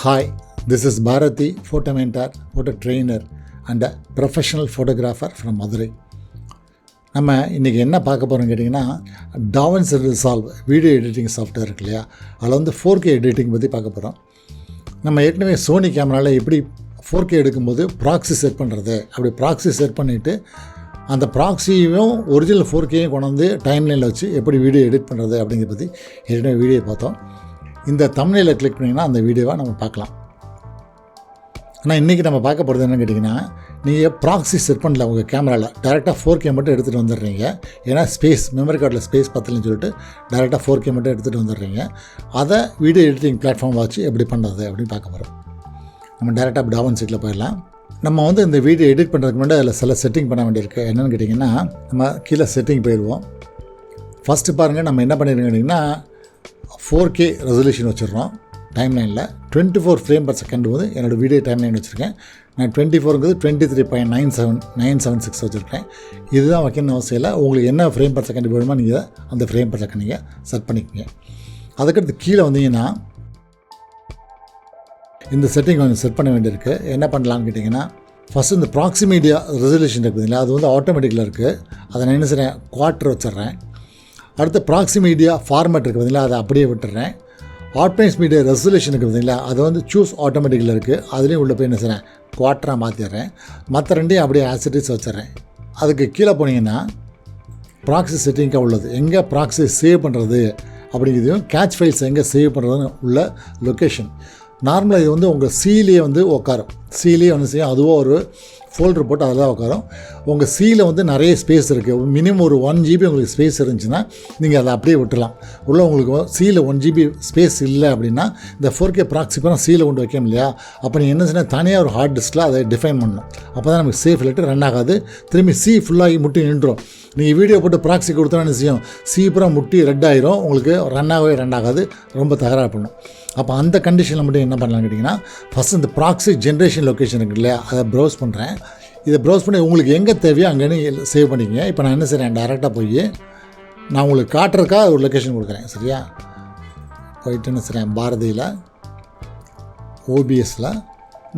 Hi, this is Bharati, photo mentor, photo trainer and a professional photographer from Madurai. நம்ம இன்றைக்கி என்ன பார்க்க போகிறோம்னு கேட்டிங்கன்னா, DaVinci Resolve video editing software இருக்கு இல்லையா, அதில் வந்து 4K எடிட்டிங் பற்றி பார்க்க போகிறோம். நம்ம ஏற்கனவே சோனி கேமராவில் எப்படி 4K எடுக்கும்போது ப்ராக்ஸி செட் பண்ணுறது, அப்படி ப்ராக்ஸி செட் பண்ணிவிட்டு அந்த ப்ராக்ஸியும் ஒரிஜினல் 4Kயும் கொண்டு வந்து டைம்லைனில் வச்சு எப்படி வீடியோ எடிட் பண்ணுறது அப்படிங்கிறத பற்றி ஏற்கனவே வீடியோ பார்த்தோம். இந்த தம்ப்நெயிலை கிளிக் பண்ணிங்கன்னா அந்த வீடியோவை நம்ம பார்க்கலாம். ஆனால் இன்றைக்கி நம்ம பார்க்க போகிறது என்னன்னு கேட்டிங்கன்னா, நீங்கள் ப்ராக்ஸி செட் பண்ணல உங்கள் கேமராவில், டேரெக்டாக 4K மட்டும் எடுத்துகிட்டு வந்துடுறீங்க. ஏன்னா மெமரி கார்டில் ஸ்பேஸ் பத்தலன்னு சொல்லிட்டு டேரெக்டாக 4K மட்டும் எடுத்துகிட்டு வந்துடுறீங்க. அதை வீடியோ எடிட்டிங் பிளாட்ஃபார்ம் வச்சு எப்படி பண்ணுறது அப்படின்னு பார்க்க போகிறோம். நம்ம டேரெக்டாக DaVinciக்குள்ள போயிடலாம். நம்ம வந்து இந்த வீடியோ எடிட் பண்ணுறதுக்கு முன்னாடி அதில் சில செட்டிங் பண்ண வேண்டியிருக்கு. என்னென்னு கேட்டிங்கன்னா, நம்ம கீழே செட்டிங் போயிடுவோம். ஃபஸ்ட்டு பாருங்கள், நம்ம என்ன பண்ணியிருக்கோம் கேட்டிங்கன்னா 4K ரெசல்யூஷன் வச்சுருறோம். டைம்லைனில் 24 ஃப்ரேம் பர் செகண்ட் வந்து என்னோடய வீடியோ டைம்லைன் வச்சுருக்கேன். நான் 24ங்கிறது 23.976 வச்சுருக்கேன். இதுதான் வைக்கணும்னு அவசியம் இல்லை. உங்களுக்கு என்ன ஃப்ரேம் பர் செகண்ட் வேணுமோ நீங்கள் அந்த ஃப்ரேம் பர் செகண்ட் நீங்கள் செட் பண்ணிக்கோங்க. அதுக்கடுத்து கீழே வந்தீங்கன்னா இந்த செட்டிங் கொஞ்சம் செட் பண்ண வேண்டியிருக்கு. என்ன பண்ணலான்னு கேட்டிங்கன்னா, ஃபஸ்ட்டு இந்த ப்ராக்சிமீடியா ரெசல்யூஷன் இருக்குதுங்களா, அது வந்து ஆட்டோமேட்டிக்கில் இருக்குது. அதை நான் என்ன செய்கிறேன், குவார்ட்டர் வச்சிட்றேன். அடுத்து ப்ராக்சிமீடியா ஃபார்மேட் இருக்குது பார்த்தீங்களா, அதை அப்படியே விட்டுறேன். ஆப்டிமைஸ் மீடியா ரெசல்யூஷன் இருக்குது பார்த்தீங்களா, அது வந்து சூஸ் ஆட்டோமேட்டிக்கில் இருக்குது. அதுலேயும் உள்ள போய் என்ன செய்கிறேன், குவார்ட்டராக மாற்றிடுறேன். மற்ற ரெண்டையும் அப்படியே ஆசிட்டிஸ் வச்சிட்றேன். அதுக்கு கீழே போனீங்கன்னா ப்ராக்ஸி செட்டிங்காக உள்ளது, எங்கே ப்ராக்ஸி சேவ் பண்ணுறது அப்படிங்கிறதையும் கேட்ச் ஃபைல்ஸ் எங்கே சேவ் பண்ணுறதுன்னு உள்ள லொக்கேஷன். நார்மலாக இது வந்து உங்கள் சீலேயே வந்து உட்காரும். சீலேயே வந்து செய்யும், அதுவாக ஒரு ஃபோல்டர் போட்டு அதில் தான் உட்காரும். உங்கள் சீல வந்து நிறைய ஸ்பேஸ் இருக்குது. மினிமம் ஒரு 1 GB உங்களுக்கு ஸ்பேஸ் இருந்துச்சுன்னா நீங்கள் அதை அப்படியே விட்டுலாம். உள்ள உங்களுக்கு சீல 1 GB ஸ்பேஸ் இல்லை அப்படின்னா இந்த 4K ப்ராக்ஸி பண்ணால் சீல கொண்டு வைக்க இல்லையா, அப்போ நீங்கள் என்ன செய்யணும், தனியாக ஒரு ஹார்ட் டிஸ்கில் அதை டிஃபைன் பண்ணணும். அப்போ தான் நமக்கு சேஃப் லெட்டர் ரன் ஆகாது. திரும்பி ஃபுல்லாகி முட்டி நின்றுடும். நீங்கள் வீடியோ போட்டு ப்ராக்ஸி கொடுத்தோன்னு செய்யும், பூரா முட்டி ரெட் ஆகிரும், உங்களுக்கு ரன் ஆகாது, ரொம்ப தகராறு பண்ணும். அப்போ அந்த கண்டிஷனில் மட்டும் என்ன பண்ணலான்னு கேட்டிங்கன்னா, ஃபஸ்ட் இந்த ப்ராக்ஸி ஜென்ரேஷன் லொக்கேஷன் இருக்குது இல்லையா, அதை ப்ரௌஸ் பண்ணுறேன். இதை ப்ரௌஸ் பண்ணி உங்களுக்கு எங்கே தேவையோ அங்கேன்னு சேவ் பண்ணிக்கங்க. இப்போ நான் என்ன செய்கிறேன், டேரெக்டாக போய் நான் உங்களுக்கு காட்டுறதுக்காக ஒரு லொக்கேஷன் கொடுக்குறேன். சரியா, போயிட்டு என்ன செய்கிறேன், பாரதியில் OBSயில்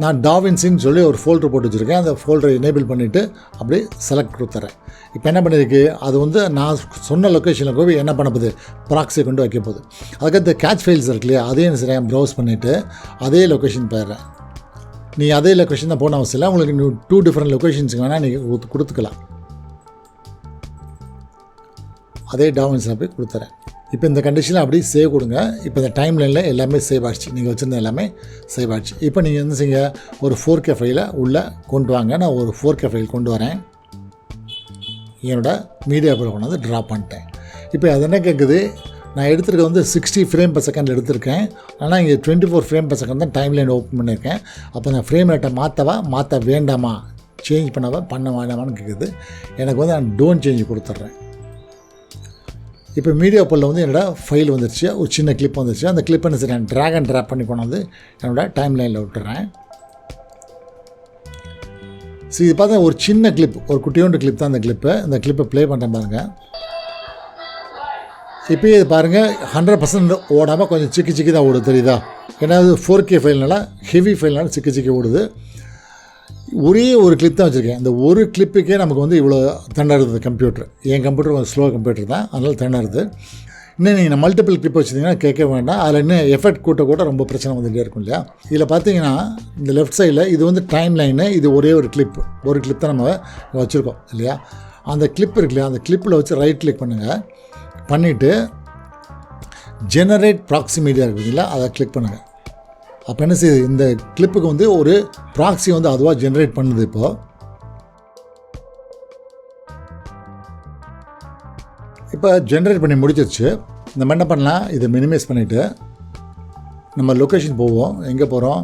நான் DaVinciன்னு சொல்லி ஒரு ஃபோல்டர் போட்டு வச்சுருக்கேன். அந்த ஃபோல்டரை எனேபிள் பண்ணிவிட்டு அப்படியே செலக்ட் கொடுத்துறேன். இப்போ என்ன பண்ணியிருக்கு, அது வந்து நான் சொன்ன லொக்கேஷனில் போய் என்ன பண்ண போகுது, ப்ராக்ஸியை கொண்டு வைக்க போகுது. அதுக்கடுத்து கேட்ச் ஃபைல்ஸ் இருக்கு இல்லையா, அதையும் என்ன செய்கிறேன், ப்ரௌஸ் பண்ணிவிட்டு அதே லொக்கேஷன் போயிடுறேன். நீங்கள் அதே லொக்கேஷன் தான் போன அவசியம் இல்லை, உங்களுக்கு 2 டிஃப்ரெண்ட் லொக்கேஷன்ஸுக்கு வேணால் நீங்கள் கொடுத்துக்கலாம். அதே DaVinciயில் போய் கொடுத்துறேன். இப்போ இந்த கண்டிஷனில் அப்படியே சேவ் கொடுங்க. இப்போ இந்த டைம்லைனில் எல்லாமே சேவ் ஆகிடுச்சு, நீங்கள் வச்சுருந்த எல்லாமே சேவ் ஆகிடுச்சு. இப்போ நீங்கள் என்ன செய்யுங்க, ஒரு 4K ஃபைலை உள்ளே கொண்டு வாங்க. நான் ஒரு 4K ஃபைல் கொண்டு வரேன். என்னோடய மீடியா போல் கொண்டு வந்து ட்ரா பண்ணிட்டேன். இப்போ அது என்ன கேட்குது, நான் எடுத்துருக்க வந்து 60 ஃப்ரேம் பர் செகண்ட் எடுத்திருக்கேன். ஆனால் இங்கே 24 ஃப்ரேம் பர் செகண்ட் தான் டைம்லைன் ஓப்பன் பண்ணியிருக்கேன். அப்போ நான் ஃப்ரேம் ரேட்டை மாற்ற வேண்டாமா, சேஞ்ச் பண்ண வேண்டாமான்னு கேட்குது. எனக்கு வந்து நான் டோன்ட் சேஞ்ச் கொடுத்துட்றேன். இப்போ மீடியா போலில் வந்து என்னோடய ஃபைல் வந்துருச்சு, ஒரு சின்ன கிளிப் வந்துருச்சு. அந்த கிளிப்பை என்ன செய்கிறேன், ட்ராக் அண்ட் ட்ராப் பண்ணி கொண்டு வந்து என்னோடய டைம்லைனில் விட்டுறேன். இது பார்த்தா ஒரு சின்ன கிளிப், ஒரு குட்டியோண்டு கிளிப் தான் அந்த கிளிப்பு. இந்த கிளிப்பை ப்ளே பண்ணுறேன் பாருங்கள். இப்போயே இது பாருங்கள், 100% ஓடாமல் கொஞ்சம் சிக்கி தான் ஓடுது, தெரியுதா? ஏன்னா அது 4K ஃபைல்னால, ஹெவி ஃபைல்னால சிக்கி ஓடுது. ஒரே ஒரு கிளிப் தான் வச்சுருக்கேன். இந்த ஒரு கிளிப்புக்கே நமக்கு வந்து இவ்வளோ திணறுது கம்ப்யூட்டர். என் கம்ப்யூட்டர் கொஞ்சம் ஸ்லோ கம்ப்யூட்டர் தான், அதனால் திணறுது. இன்னும் நீங்கள் மல்டிபிள் கிளிப் வச்சுருந்தீங்கன்னா கேட்க வேண்டாம். அதில் இன்னும் எஃபெக்ட் கூட ரொம்ப பிரச்சனை வந்துகிட்டே இருக்கும் இல்லையா. இதில் பார்த்தீங்கன்னா இந்த லெஃப்ட் சைடில் இது வந்து டைம் லைனு, இது ஒரே ஒரு கிளிப் தான் நம்ம வச்சுருக்கோம் இல்லையா. அந்த கிளிப் இருக்கு இல்லையா, அந்த கிளிப்பில் வச்சு ரைட் கிளிக் பண்ணுங்கள். பண்ணிவிட்டு ஜெனரேட் ப்ராக்ஸி மீடியா இருக்குதுங்களா, அதை கிளிக் பண்ணுங்கள். அப்போ என்ன செய்யுது, இந்த கிளிப்புக்கு வந்து ஒரு ப்ராக்ஸி வந்து அதுவாக ஜென்ரேட் பண்ணுது. இப்போ ஜென்ரேட் பண்ணி முடிச்சிருச்சு. நம்ம என்ன பண்ணலாம், இதை மினிமைஸ் பண்ணிவிட்டு நம்ம லொக்கேஷன் போவோம். எங்கே போகிறோம்,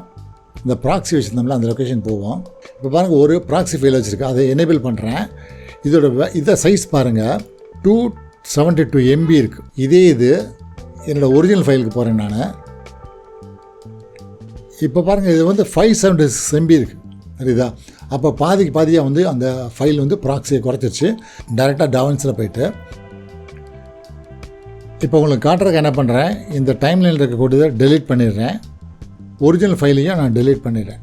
இந்த ப்ராக்ஸி வச்சுருந்தோம்ல அந்த லொக்கேஷன் போவோம். இப்போ பாருங்கள், ஒரு ப்ராக்ஸி ஃபைல் வச்சுருக்கேன், அதை எனேபிள் பண்ணுறேன். இதை சைஸ் பாருங்கள், 272 MB இருக்குது. இது என்னோடய ஒரிஜினல் ஃபைலுக்கு போகிறேன் நான். இப்போ பாருங்கள், இது வந்து 576 MB இருக்குது, சரிதா? அப்போ பாதியாக வந்து அந்த ஃபைல் வந்து ப்ராக்ஸியை குறைச்சிருச்சு. டேரெக்டாக DaVinciயில் போயிட்டு இப்போ உங்களுக்கு காட்டுறதுக்கு என்ன பண்ணுறேன், இந்த டைம்லைனில் இருக்கக்கூடியதை டெலீட் பண்ணிடுறேன். ஒரிஜினல் ஃபைலையும் நான் டெலீட் பண்ணிடுறேன்.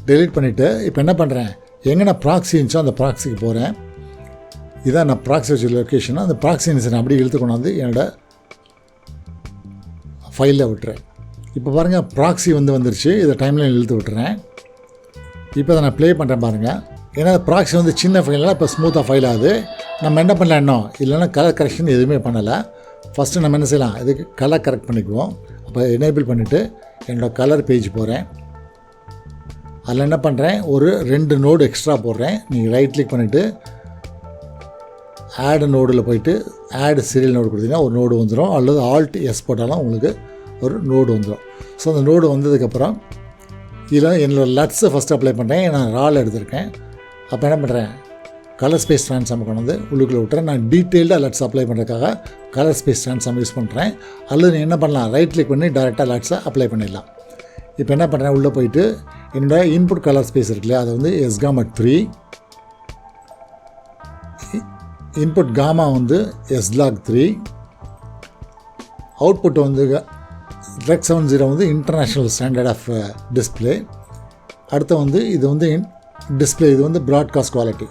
டெலீட் பண்ணிவிட்டு இப்போ என்ன பண்ணுறேன், எங்கே நான் ப்ராக்ஸி இருந்துச்சோ அந்த ப்ராக்ஸிக்கு போகிறேன். இதான் நான் ப்ராக்ஸி வச்ச லொக்கேஷன். அந்த ப்ராக்ஸி நான் அப்படியே இழுத்து கொண்டாந்து என்னோடய ஃபைலில் விட்டுறேன். இப்போ பாருங்கள் ப்ராக்ஸி வந்துருச்சு. இதை டைம்லைன் இழுத்து விட்டுறேன். இப்போ அதை நான் ப்ளே பண்ணுறேன் பாருங்கள். ஏன்னா ப்ராக்ஸி சின்ன ஃபைலெலாம் இப்போ ஸ்மூத்தாக ஃபைல் ஆகுது. நம்ம என்ன பண்ணலாம் இன்னும் இல்லைன்னா கலர் கரெக்ஷன் எதுவுமே பண்ணலை. ஃபஸ்ட்டு நம்ம என்ன செய்யலாம், இதுக்கு கலர் கரெக்ட் பண்ணிக்குவோம். அப்போ எனேபிள் பண்ணிவிட்டு என்னோடய கலர் பேஜ் போகிறேன். அதில் என்ன பண்ணுறேன், ஒரு 2 நோடு எக்ஸ்ட்ரா போடுறேன். நீங்கள் ரைட் கிளிக் பண்ணிவிட்டு ஆட் நோடில் போய்ட்டு ஆட் சீரியல் நோடு கொடுத்தீங்கன்னா ஒரு நோடு வந்துடும். அல்லது ஆல்ட் எஸ் போட்டாலும் உங்களுக்கு ஒரு நோடு வந்துடும். ஸோ அந்த நோடு வந்ததுக்கப்புறம் இதில் என்னோடய லட்ஸை ஃபஸ்ட்டு அப்ளை பண்ணுறேன். நான் ரால் எடுத்திருக்கேன். அப்போ என்ன பண்ணுறேன், கலர் ஸ்பேஸ் ட்ரான்ஸ்ஃபார்ம் கொண்டு வந்து உள்ளுக்குள்ளே விட்டுறேன். நான் டீட்டெயில்டாக லட்ஸ் அப்ளை பண்ணுறதுக்காக கலர் ஸ்பேஸ் ட்ரான்ஸ்ஃபார்ம் யூஸ் பண்ணுறேன். அல்லது நீ என்ன பண்ணலாம், ரைட் கிளிக் பண்ணி டேரெக்டாக லட்ஸை அப்ளை பண்ணிடலாம். இப்போ என்ன பண்ணுறேன், உள்ளே போயிட்டு என்னோடய இன்புட் கலர் ஸ்பேஸ் இருக்கு இல்லையா, அதை S gamut 3, input gamma S log 3, output rec 70 international standard of display. அடுத்து இது டிஸ்பிளே, இது ப்ராட்காஸ்ட் குவாலிட்டி.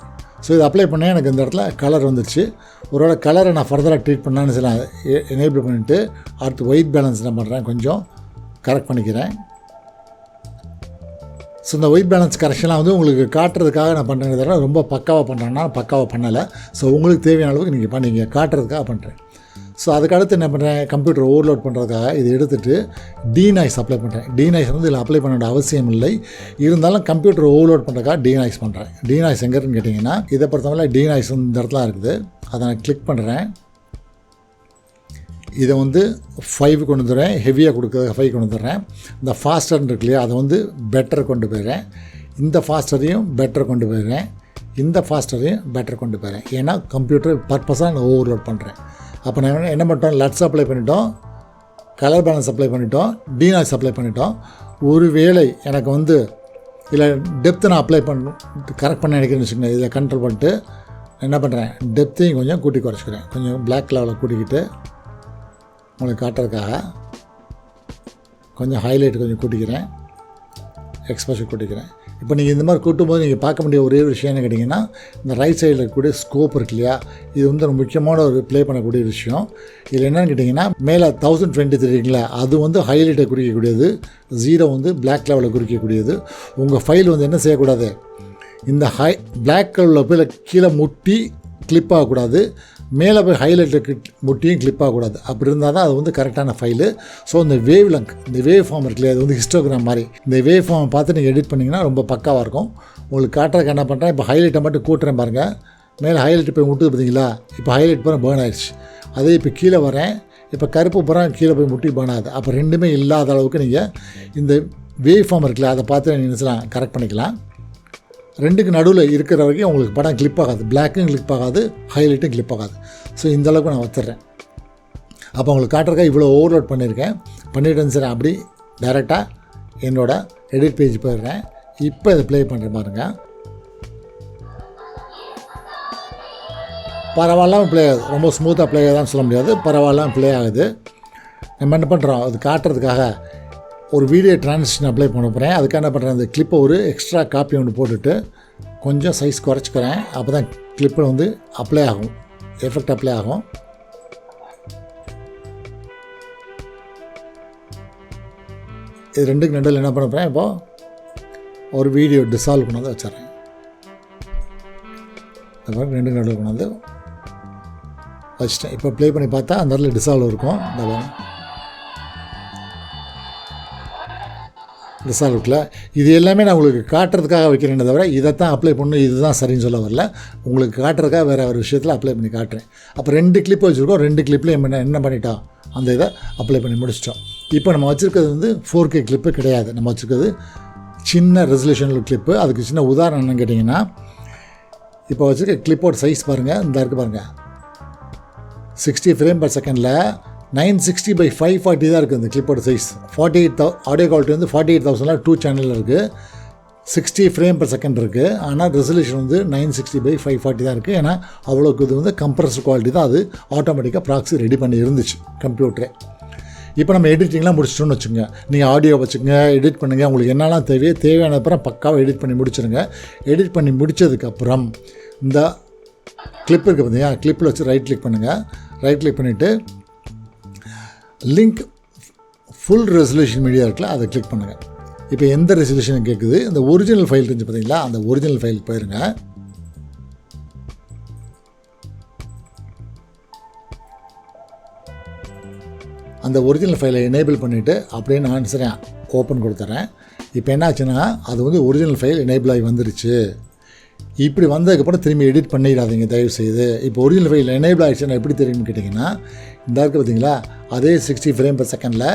ஸோ இது அப்ளை பண்ணால் எனக்கு இந்த இடத்துல கலர் வந்துடுச்சு. ஒருவேளை கலரை நான் ஃபர்தராக ட்ரீட் பண்ணான்னு சில எனேபிள் பண்ணிவிட்டு அடுத்து ஒயிட் பேலன்ஸ் என்ன பண்ணுறேன், கொஞ்சம் கரெக்ட் பண்ணிக்கிறேன். ஸோ இந்த ஒயிட் பேலன்ஸ் கரெக்ஷன்லாம் உங்களுக்கு காட்டுறதுக்காக நான் பண்ணுறேன். தவிர ரொம்ப பக்காவாக பண்ணுறேன்னா பக்காவாக பண்ணலை. ஸோ உங்களுக்கு தேவையான அளவுக்கு நீங்கள் பண்ணீங்க, காட்டுறதுக்காக பண்ணுறேன். ஸோ அதுக்கடுத்து என்ன பண்ணுறேன், கம்ப்யூட்டர் ஓவர்லோட் பண்ணுறதுக்காக இதை எடுத்துகிட்டு டீநாய்ஸ் அப்ளை பண்ணுறேன். டீநாய்ஸ் இதில் அப்ளை பண்ண வேண்டிய அவசியம் இல்லை. இருந்தாலும் கம்ப்யூட்டர் ஓவர்லோட் பண்ணுறதுக்காக டீநாய்ஸ் பண்ணுறேன். டீநாய்ஸ் எங்கே இருக்குன்னு கேட்டிங்கன்னா, இதை பொறுத்தவரை டீநாய்ஸ் இந்த இடத்துல இருக்குது. அதை நான் கிளிக் பண்ணுறேன். இதை 5 கொண்டு வந்துடுறேன். ஹெவியாக கொடுக்குறது 5 கொண்டு வந்துடுறேன். இந்த ஃபாஸ்டர் இருக்கு இல்லையா, அதை பெட்டர் கொண்டு போயிடுறேன். இந்த ஃபாஸ்டரையும் பெட்டர் கொண்டு போயிடுறேன். இந்த ஃபாஸ்டரையும் பெட்டர் கொண்டு போயிடுறேன். ஏன்னா கம்ப்யூட்டர் பர்பஸாக நான் ஓவர்லோட் பண்ணுறேன். அப்போ நான் என்ன பண்ணிட்டோம், லட்ஸ் அப்ளை பண்ணிட்டோம், கலர் பேலன்ஸ் அப்ளை பண்ணிட்டோம், டீநாய்ஸ் அப்ளை பண்ணிட்டோம். ஒரு வேளை எனக்கு இல்லை டெப்த்தை நான் அப்ளை கரெக்ட் பண்ண நினைக்கிறேன்னு வச்சுக்கோங்க. இதில் கண்ட்ரோல் பண்ணிட்டு என்ன பண்ணுறேன், டெப்த்தையும் கொஞ்சம் கூட்டி குறைச்சிக்கிறேன். கொஞ்சம் பிளாக் லெவலில் கூட்டிக்கிட்டு உங்களுக்கு காட்டுறதுக்காக கொஞ்சம் ஹைலைட் கொஞ்சம் கூட்டிக்கிறேன், எக்ஸ்போஷர் கூட்டிக்கிறேன். இப்போ நீங்கள் இந்த மாதிரி கூட்டும்போது நீங்கள் பார்க்க வேண்டிய ஒரே விஷயம் என்ன கேட்டிங்கன்னா, இந்த ரைட் சைடில் இருக்கக்கூடிய ஸ்கோப் இருக்கு இல்லையா, இது ஒரு முக்கியமான ஒரு ப்ளே பண்ணக்கூடிய விஷயம். இதில் என்னென்னு கேட்டிங்கன்னா, மேலே 1023 இருக்குங்களா, அது ஹைலைட்டை குறிக்கக்கூடியது, 0 பிளாக் லெவலில் குறிக்கக்கூடியது. உங்கள் ஃபைல் என்ன செய்யக்கூடாது, இந்த பிளாக் கலரில் போய் கீழே முட்டி கிளிப் ஆகக்கூடாது, மேலே போய் ஹைலைட்டுக்கு முட்டியும் கிளிப் ஆகக்கூடாது. அப்படி இருந்தால் தான் அது கரெக்டான ஃபைலு. ஸோ இந்த வேவ் லங்க், இந்த வேவ் ஃபார்ம் இருக்குல்லையா, அது ஹிஸ்டோகிராம் மாதிரி. இந்த வேவ் ஃபார்மை பார்த்து நீங்கள் எடிட் பண்ணிங்கன்னா ரொம்ப பக்காவாக இருக்கும். உங்களுக்கு காட்டுறதுக்கு என்ன பண்ணுறேன், இப்போ ஹைலைட்டை மட்டும் கூட்டுறேன் பாருங்கள். மேலே ஹைலைட் போய் முட்டுது பார்த்தீங்களா, இப்போ ஹைலைட் பூரா பேர்ன் ஆயிடுச்சு. அதே இப்போ கீழே வரேன், இப்போ கருப்பு பூரா கீழே போய் முட்டி பேர்ன் ஆகுது. அப்போ ரெண்டுமே இல்லாத அளவுக்கு நீங்கள் இந்த வேவ் ஃபார்ம் இருக்குல்ல, அதை பார்த்து நீங்கள் கரெக்ட் பண்ணிக்கலாம். ரெண்டுக்கு நடுவில் இருக்கிற வரைக்கும் உங்களுக்கு படம் கிளிப் ஆகாது, பிளாக்கும் கிளிப் ஆகாது, ஹைலைட்டும் கிளிப் ஆகாது. ஸோ இந்தளவுக்கு நான் வச்சுட்றேன். அப்போ உங்களுக்கு காட்டுறதுக்காக இவ்வளோ ஓவர்லோட் பண்ணிவிட்டேன் சார். அப்படி டைரெக்டாக என்னோடய எடிட் பேஜ் போயிடுறேன். இப்போ இதை ப்ளே பண்ணுற பாருங்கள். பரவாயில்லாமல் ப்ளே ஆகுது. ரொம்ப ஸ்மூத்தாக ப்ளே ஆகுதான்னு சொல்ல முடியாது, பரவாயில்லாமல் ப்ளே ஆகுது. நம்ம என்ன பண்ணுறோம், அது காட்டுறதுக்காக ஒரு வீடியோ ட்ரான்சிஷன் அப்ளை பண்ண போகிறேன். அதுக்காக என்ன பண்ணுறேன், அந்த கிளிப்பை ஒரு எக்ஸ்ட்ரா காப்பி ஒன்று போட்டுட்டு கொஞ்சம் சைஸ் குறைச்சிக்கிறேன். அப்போ தான் கிளிப்பில் அப்ளை ஆகும், எஃபெக்ட் அப்ளை ஆகும். இது ரெண்டுக்கு நடுவில் என்ன பண்ண போகிறேன், இப்போது ஒரு வீடியோ டிசால்வ் கொண்டு வச்சிட்றேன். அப்புறம் ரெண்டுக்கு நடுவில் கொண்டு வச்சிட்டேன். இப்போ ப்ளே பண்ணி பார்த்தா அந்த இடத்துல டிசால்வ் இருக்கும். ரிசால்வ்ல இது எல்லாமே நான் உங்களுக்கு காட்டுறதுக்காக வைக்கிறேன் தவிர இதைத்தான் அப்ளை பண்ணணும், இதுதான் சரின்னு சொல்ல வரல. உங்களுக்கு காட்டுறதுக்காக வேறு ஒரு விஷயத்தில் அப்ளை பண்ணி காட்டுறேன். அப்போ 2 கிளிப் வச்சுருக்கோம், 2 கிளிப்லேயும் என்ன பண்ணிட்டோம், அந்த இதை அப்ளை பண்ணி முடிச்சிட்டோம். இப்போ நம்ம வச்சுருக்கிறது 4K கிளிப்பு கிடையாது, நம்ம வச்சுருக்கிறது சின்ன ரெசல்யூஷனில் கிளிப்பு. அதுக்கு சின்ன உதாரணம் என்னன்னு கேட்டிங்கன்னா, இப்போ வச்சுருக்க கிளிப்போட சைஸ் பாருங்கள், இந்த இருக்குது பாருங்கள், 60 ஃப்ரேம் பர் செகண்டில் 960x540 தான் இருக்குது இந்த கிளிப்போட சைஸ். 48 ஆடியோ குவாலிட்டி 48,000 2 சேனலில் இருக்குது. 60 ஃப்ரேம் பர் செகண்ட் இருக்குது. ஆனால் ரெசல்யூஷன் 960x540 தான் இருக்குது. ஏன்னா அவ்வளோக்கு இது கம்ப்ரஸ்ட் குவாலிட்டி தான், அது ஆட்டோமேட்டிக்காக ப்ராக்ஸி ரெடி பண்ணி இருந்துச்சு கம்ப்யூட்டரே. இப்போ நம்ம எடிட்டிங்லாம் முடிச்சிட்டோன்னு வச்சுங்க, நீங்கள் ஆடியோ வச்சுக்கோங்க, எடிட் பண்ணுங்கள், உங்களுக்கு என்னெல்லாம் தேவையான அப்புறம் பக்காவாக எடிட் பண்ணி முடிச்சுருங்க. எடிட் பண்ணி முடித்ததுக்கப்புறம் இந்த கிளிப் இருக்குது பார்த்தீங்கன்னா, கிளிப்பில் வச்சு ரைட் கிளிக் பண்ணுங்கள். ரைட் கிளிக் பண்ணிவிட்டு லிங்க் ஃபுல் ரெசல்யூஷன் மீடியா இருக்குல்ல, அதை கிளிக் பண்ணுங்கள். இப்போ எந்த ரெசல்யூஷன் கேட்குது, இந்த ஒரிஜினல் ஃபைல் இருந்துச்சு பார்த்தீங்களா, அந்த ஒரிஜினல் ஃபைலுக்கு போயிருங்க. அந்த ஒரிஜினல் ஃபைலை எனேபிள் பண்ணிவிட்டு அப்படியே நான் சரி ஓப்பன் கொடுத்துட்றேன். இப்போ என்ன ஆச்சுன்னா, அது வந்து ஒரிஜினல் ஃபைல் எனேபிள் ஆகி வந்துருச்சு. இப்படி வந்ததுக்கப்புறம் திரும்பி எடிட் பண்ணிடாதீங்க தயவுசெய்து. இப்போ ஒரிஜினல் ஃபைல் எனேபிள் ஆகிடுச்சுன்னா எப்படி தெரியும்னு கேட்டிங்கன்னா, இந்த இருக்குது பார்த்தீங்களா, அதே 60 ஃப்ரேம் per செகண்டில்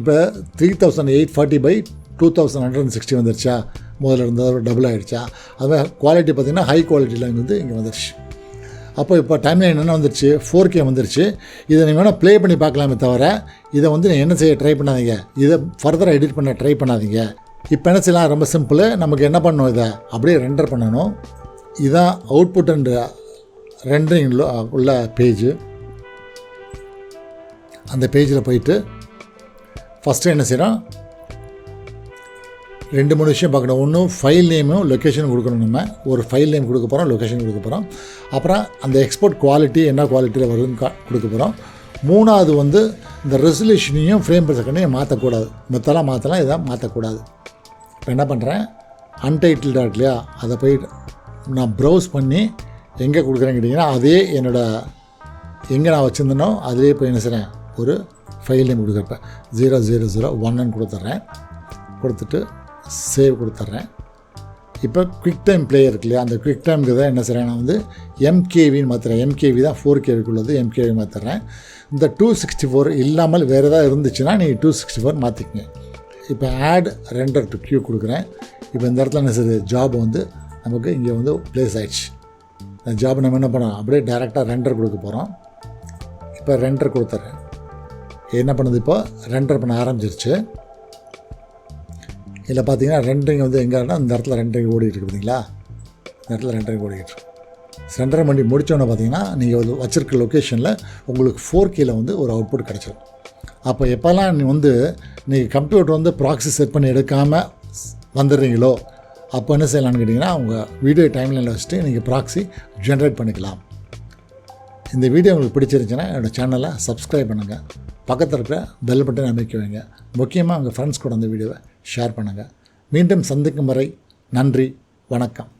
இப்போ 3840/2160 வந்துருச்சா, முதல்ல இருந்ததோட டபுள் ஆகிடுச்சா. அதுமாதிரி குவாலிட்டி பார்த்திங்கன்னா ஹை குவாலிட்டியில் வந்து இங்கே வந்துருச்சு. அப்போ இப்போ டைம்லைன் என்ன வந்துருச்சு, 4K வந்துருச்சு. இதை நீங்கள் வேணால் ப்ளே பண்ணி பார்க்கலாமே தவிர இதை வந்து நீங்கள் என்ன செய்ய ட்ரை பண்ணாதீங்க, இதை ஃபர்தராக எடிட் பண்ண ட்ரை பண்ணாதீங்க. இப்போ என்ன செய்யலாம், ரொம்ப சிம்பிள். நமக்கு என்ன பண்ணணும், இதை அப்படியே ரெண்டர் பண்ணணும். இதுதான் அவுட்புட் அண்ட் ரெண்டரிங்கில் உள்ள பேஜு. அந்த பேஜில் போயிட்டு ஃபஸ்ட்டு என்ன செய்கிறோம், 2-3 விஷயம் பார்க்கணும். ஒன்று ஃபைல் நேமும் லொக்கேஷனும் கொடுக்கணும். நம்ம ஒரு ஃபைல் நேம் கொடுக்க போகிறோம், லொக்கேஷன் கொடுக்க போகிறோம். அப்புறம் அந்த எக்ஸ்போர்ட் குவாலிட்டி என்ன குவாலிட்டியில் வருதுன்னு கொடுக்க போகிறோம். 3வது வந்து இந்த ரெசல்யூஷனையும் ஃப்ரேம் per செகண்டையும் மாற்றக்கூடாது. மெத்தெல்லாம் மாற்றலாம், இதை மாற்றக்கூடாது. இப்போ என்ன பண்ணுறேன், அன்டைட்டில்டாக இருக்கு இல்லையா, அதை போய் நான் ப்ரௌஸ் பண்ணி எங்கே கொடுக்குறேன்னு கேட்டிங்கன்னா, அதே எங்கே நான் வச்சுருந்தேனோ அதிலே போய் என்ன செய்கிறேன், ஒரு ஃபைல் நேம் கொடுக்குறப்ப 0001 கொடுத்துட்றேன். கொடுத்துட்டு சேவ் கொடுத்துட்றேன். இப்போ குவிக் டைம் பிளேயர் இருக்கு இல்லையா, அந்த குவிக் டைமுக்கு தான் என்ன செய்கிறேன், நான் வந்து MKVன்னு மாற்றுறேன். MKV தான் 4K உள்ளது, MKV மாற்றுறேன். இந்த 264 இல்லாமல் வேறு ஏதாவது இருந்துச்சுன்னா நீங்கள் 264 மாற்றிக்கங்க. இப்போ ஆட் ரெண்டர் டு கியூ கொடுக்குறேன். இப்போ இந்த இடத்துல என்ன செய்யுது, ஜாப் வந்து நமக்கு இங்கே வந்து ப்ளேஸ் ஆகிடுச்சு. அந்த ஜாப் நம்ம என்ன பண்ணோம், அப்படியே டைரெக்டாக ரெண்டர் கொடுக்க போகிறோம். இப்போ ரெண்டர் கொடுத்துட்றேன். என்ன பண்ணுது, இப்போ ரெண்டர் பண்ண ஆரம்பிச்சிருச்சு. இதில் பார்த்தீங்கன்னா ரெண்டரிங் வந்து எங்கேனா இந்த இடத்துல ரெண்டரிங் ஓடிக்கிட்டு இருக்குது பார்த்தீங்களா, இந்த இடத்துல ரெண்டரிங் ஓடிக்கிட்டு இருக்கு. ரெண்டரை பண்ணி முடித்தோன்னே பார்த்தீங்கன்னா நீங்கள் வச்சுருக்க லொக்கேஷனில் உங்களுக்கு 4Kயில் வந்து ஒரு அவுட்புட் கிடச்சிடும். அப்போ எப்போல்லாம் நீங்கள் கம்ப்யூட்டர் வந்து ப்ராக்ஸி செட் பண்ணி எடுக்காமல் வந்துடுறீங்களோ அப்போ என்ன செய்யலாம்னு கேட்டிங்கன்னா, உங்கள் வீடியோ டைம்லைனில் வச்சுட்டு நீங்கள் ப்ராக்ஸி ஜென்ரேட் பண்ணிக்கலாம். இந்த வீடியோ உங்களுக்கு பிடிச்சிருந்துச்சுன்னா என்னோடய சேனலை சப்ஸ்கிரைப் பண்ணுங்கள். பக்கத்தில் இருக்கிற பெல் பட்டன் அமைக்க வைங்க. முக்கியமாக உங்கள் ஃப்ரெண்ட்ஸ் கூட அந்த வீடியோவை ஷேர் பண்ணுங்கள். மீண்டும் சந்திக்கும் வரை நன்றி, வணக்கம்.